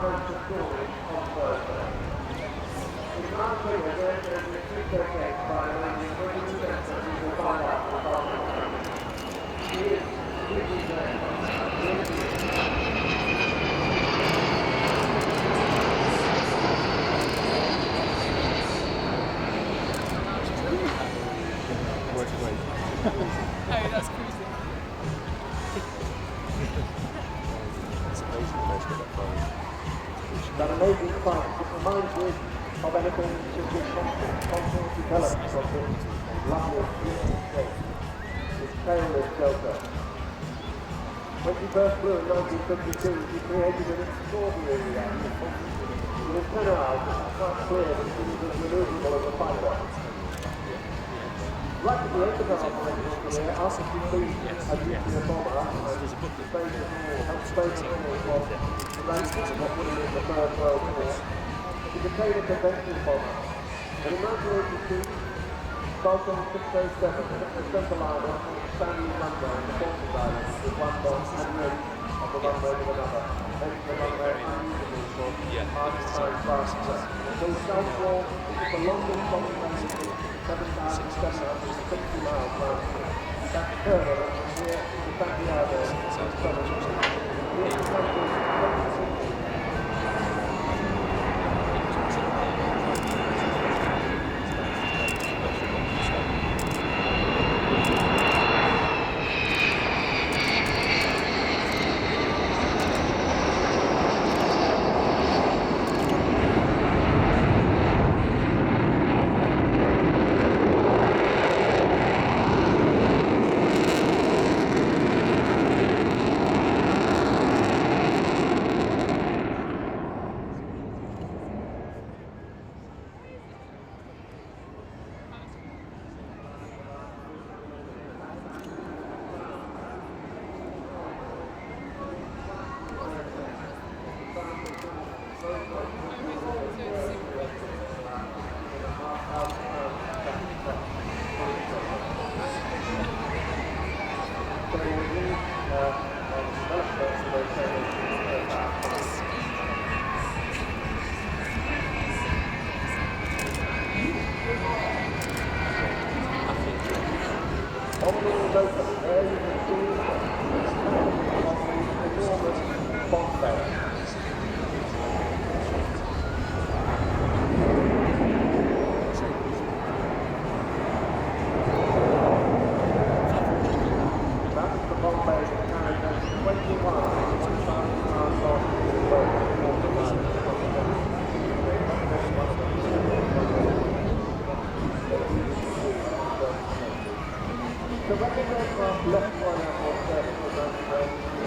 Hey, that's crazy. That amazing fight. It reminds me of anything since its constant development from this lovely, beautiful shape. Its tailless delta. When she first flew in 1952, she created an extraordinary reaction. Within 10 hours, it was quite clear that she was as maneuverable as a fighter. Right at the end of her operational career, after she flew a nuclear bomber and helped save us all from the ranks of what would have been the First World War, she became a convention bomber. And in 1982, Vulcan 607 took the centre liner from Stanley runway in the Falkland Islands with one bomb and rate on the runway with another, making the runway unusually for hard-to-find faster. So Southwall is the longest bombing range 7,760 miles round. That's further than from here to Santiago in southern Chile. Here's the country's 26th.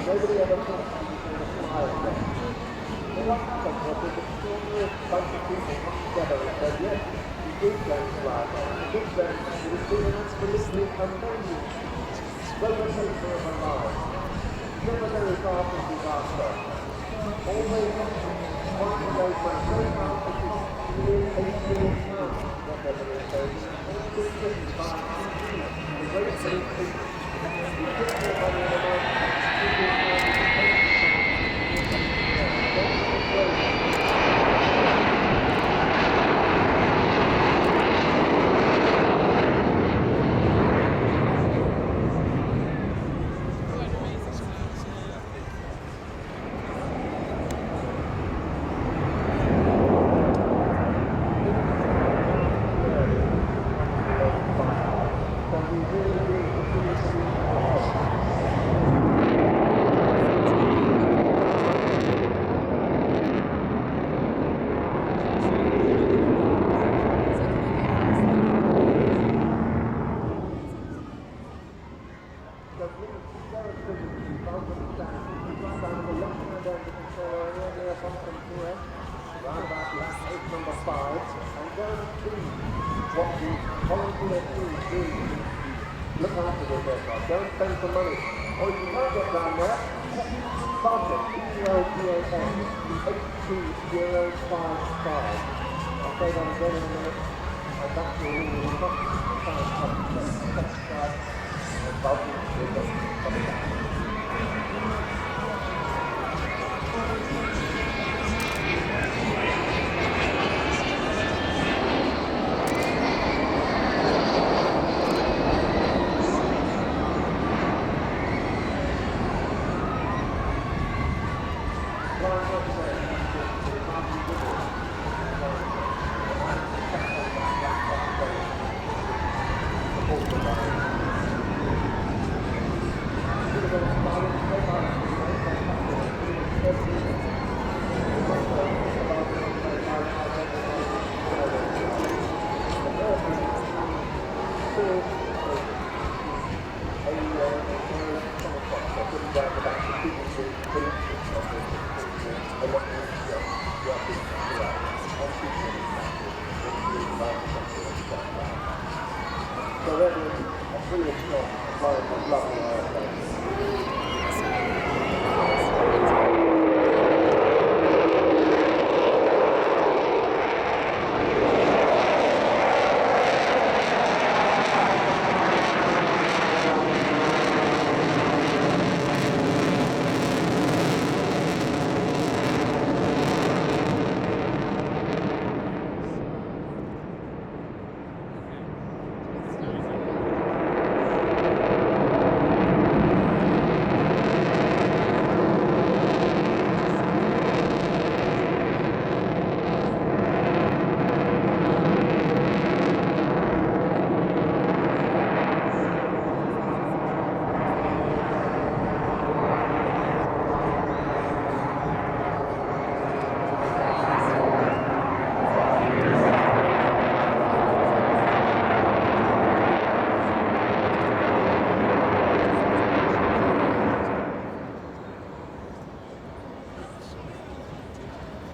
Nobody ever thought she was going to fly again. The last time was this extraordinary bunch of people got together and said, yes, we did go to fly again. And since then, it has been an absolutely amazing roller coaster of her life. Never very far from disaster. Always one of those went so fast that she's nearly 8 million pounds, whatever it is. All this thing by the great thing is, you put your money in the market. Look after this aircraft, don't spend some money. Or if you can't get down there, Vulcan, VLPAN, 82055. I'll say that again in a minute. And that's your really subscribe. And Vulcan will get coming down. down the back, continuously collecting something, a lot of working throughout. On teaching is massive, so they're doing a brilliant job, lovely airplanes.